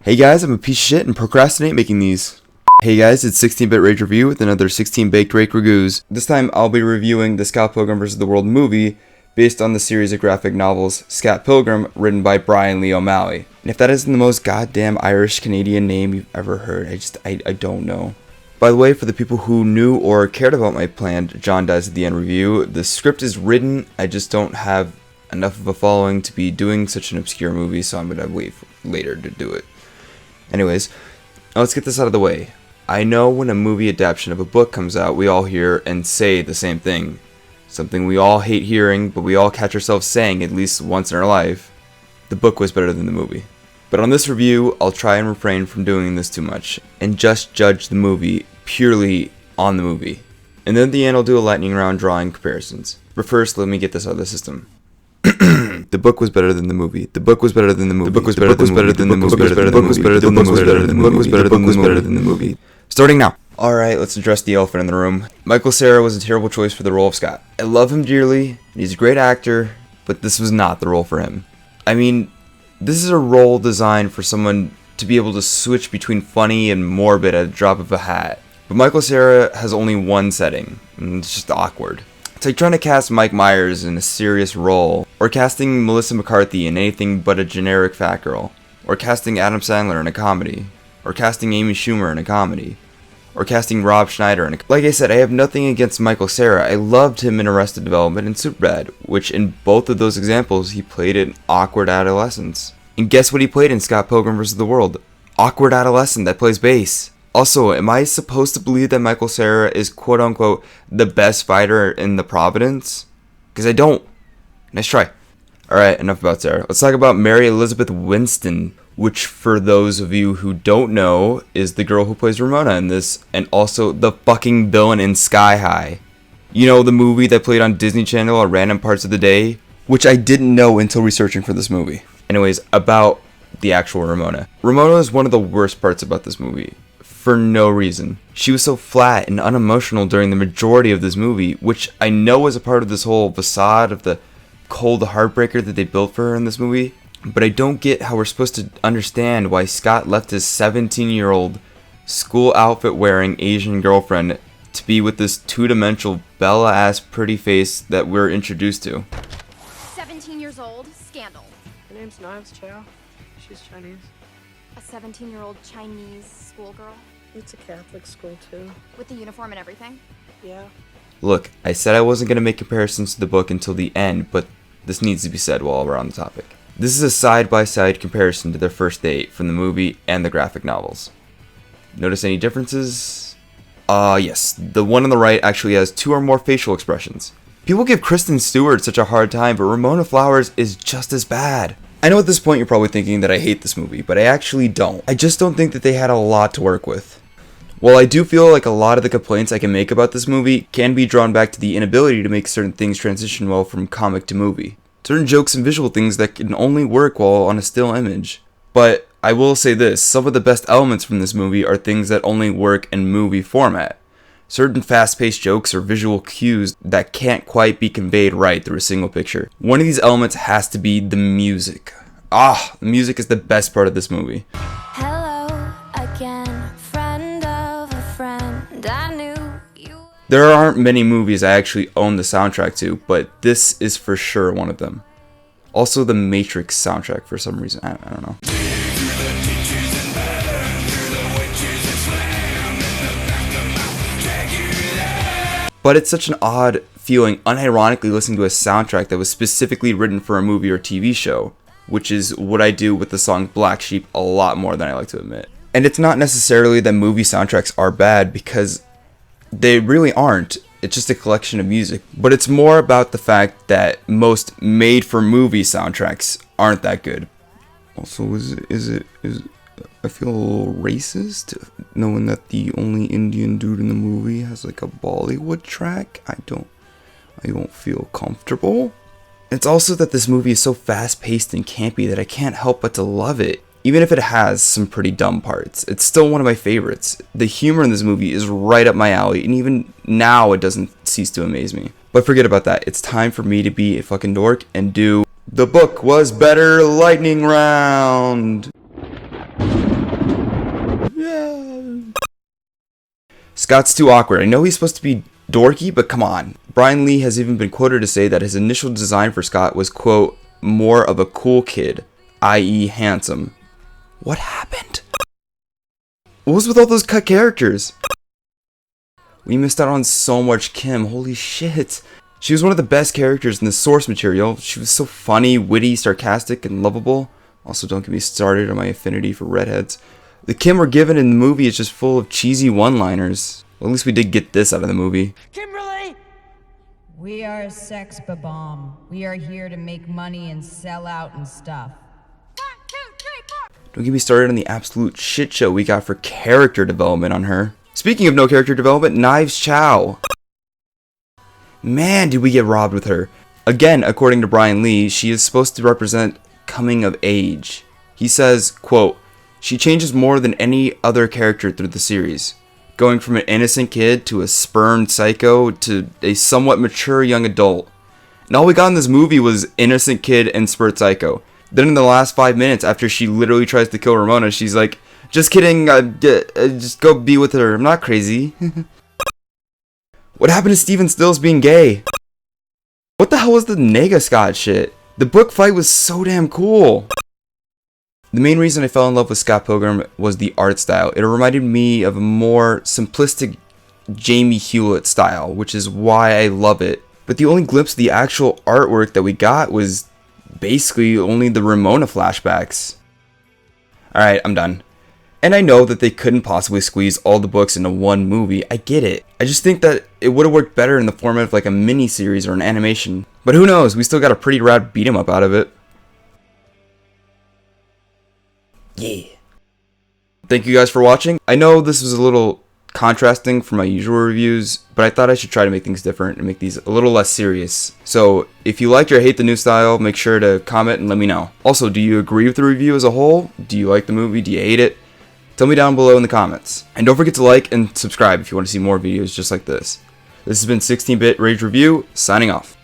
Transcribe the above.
Hey guys, I'm a piece of shit and procrastinate making these. Hey guys, it's 16-Bit Rage Review with another 16-Baked Rake Ragoos. This time I'll be reviewing the Scott Pilgrim vs. the World movie based on the series of graphic novels Scott Pilgrim, written by Brian Lee O'Malley. And if that isn't the most goddamn Irish Canadian name you've ever heard, I don't know. By the way, for the people who knew or cared about my planned John Dies at the End review, the script is written, I just don't have enough of a following to be doing such an obscure movie, so I'm gonna wait later to do it. Anyways, now let's get this out of the way. I know when a movie adaptation of a book comes out, we all hear and say the same thing. Something we all hate hearing, but we all catch ourselves saying at least once in our life. The book was better than the movie. But on this review, I'll try and refrain from doing this too much, and just judge the movie purely on the movie. And then at the end, I'll do a lightning round drawing comparisons. But first, let me get this out of the system. The book was better than the movie. The book was better than the movie. The book was better than the movie. The book was better than the movie. The book was better than the movie. Starting now. Alright, let's address the elephant in the room. Michael Cera was a terrible choice for the role of Scott. I love him dearly, and he's a great actor, but this was not the role for him. I mean, this is a role designed for someone to be able to switch between funny and morbid at a drop of a hat. But Michael Cera has only one setting, and it's just awkward. It's like trying to cast Mike Myers in a serious role, or casting Melissa McCarthy in anything but a generic fat girl, or casting Adam Sandler in a comedy, or casting Amy Schumer in a comedy, or casting Rob Schneider in a... Like I said, I have nothing against Michael Cera. I loved him in Arrested Development and Superbad, which in both of those examples, he played an awkward adolescence. And guess what he played in Scott Pilgrim vs. the World? Awkward adolescent that plays bass. Also, am I supposed to believe that Michael Cera is quote-unquote the best fighter in the Providence? Because I don't. Nice try. Alright, enough about Cera. Let's talk about Mary Elizabeth Winston, which for those of you who don't know, is the girl who plays Ramona in this, and also the fucking villain in Sky High. You know, the movie that played on Disney Channel at random parts of the day? Which I didn't know until researching for this movie. Anyways, about the actual Ramona. Ramona is one of the worst parts about this movie. For no reason. She was so flat and unemotional during the majority of this movie, which I know is a part of this whole facade of the cold heartbreaker that they built for her in this movie, but I don't get how we're supposed to understand why Scott left his 17-year-old school outfit wearing Asian girlfriend to be with this two-dimensional Bella-ass pretty face that we're introduced to. 17 years old, scandal. Her name's Knives Chow. She's Chinese. A 17-year-old Chinese schoolgirl It's a Catholic school too. with the uniform and everything. Yeah. Look, I said I wasn't going to make comparisons to the book until the end, but this needs to be said while we're on the topic. This is a side-by-side comparison to their first date from the movie and the graphic novels. Notice any differences? Yes. The one on the right actually has 2 or more facial expressions. People give Kristen Stewart such a hard time, but Ramona Flowers is just as bad. I know at this point you're probably thinking that I hate this movie, but I actually don't. I just don't think that they had a lot to work with. While I do feel like a lot of the complaints I can make about this movie can be drawn back to the inability to make certain things transition well from comic to movie. Certain jokes and visual things that can only work while on a still image. But I will say this, some of the best elements from this movie are things that only work in movie format. Certain fast-paced jokes or visual cues that can't quite be conveyed right through a single picture. One of these elements has to be the music. The music is the best part of this movie. Hello again, friend of a friend. I knew you. There aren't many movies I actually own the soundtrack to, but this is for sure one of them. Also the Matrix soundtrack for some reason, I don't know. But it's such an odd feeling unironically listening to a soundtrack that was specifically written for a movie or TV show, which is what I do with the song Black Sheep a lot more than I like to admit. And it's not necessarily that movie soundtracks are bad, because they really aren't. It's just a collection of music. But it's more about the fact that most made-for-movie soundtracks aren't that good. Also, is I feel a little racist knowing that the only Indian dude in the movie has like a Bollywood track. I don't feel comfortable. It's also that this movie is so fast-paced and campy that I can't help but to love it. Even if it has some pretty dumb parts, it's still one of my favorites. The humor in this movie is right up my alley, and even now it doesn't cease to amaze me. But forget about that. It's time for me to be a fucking dork and do the book was better lightning round. Yeah. Scott's too awkward. I know he's supposed to be dorky, but come on. Brian Lee has even been quoted to say that his initial design for Scott was, quote, more of a cool kid, i.e. handsome. What happened? What was with all those cut characters? We missed out on so much Kim, holy shit. She was one of the best characters in the source material. She was so funny, witty, sarcastic, and lovable. Also, don't get me started on my affinity for redheads. The Kim we're given in the movie is just full of cheesy one-liners. Well, at least we did get this out of the movie. Kimberly! We are a sex bomb. We are here to make money and sell out and stuff. 1, 2, 3, 4. Don't get me started on the absolute shit show we got for character development on her. Speaking of no character development, Knives Chow. Man, did we get robbed with her. Again, according to Brian Lee, she is supposed to represent coming of age. He says, quote, she changes more than any other character through the series, going from an innocent kid to a spurned psycho to a somewhat mature young adult. And all we got in this movie was innocent kid and spurned psycho. Then in the last 5 minutes, after she literally tries to kill Ramona, she's like, just kidding, just go be with her, I'm not crazy. What happened to Steven Stills being gay? What the hell was the Nega Scott shit? The book fight was so damn cool. The main reason I fell in love with Scott Pilgrim was the art style. It reminded me of a more simplistic Jamie Hewlett style, which is why I love it. But the only glimpse of the actual artwork that we got was basically only the Ramona flashbacks. Alright, I'm done. And I know that they couldn't possibly squeeze all the books into one movie, I get it. I just think that it would have worked better in the format of like a mini-series or an animation. But who knows, we still got a pretty rad beat-em-up out of it. Yeah. Thank you guys for watching. I know this was a little contrasting from my usual reviews, but I thought I should try to make things different and make these a little less serious. So if you liked or hate the new style, make sure to comment and let me know. Also, do you agree with the review as a whole? Do you like the movie? Do you hate it? Tell me down below in the comments. And don't forget to like and subscribe if you want to see more videos just like this. This has been 16-Bit Rage Review, signing off.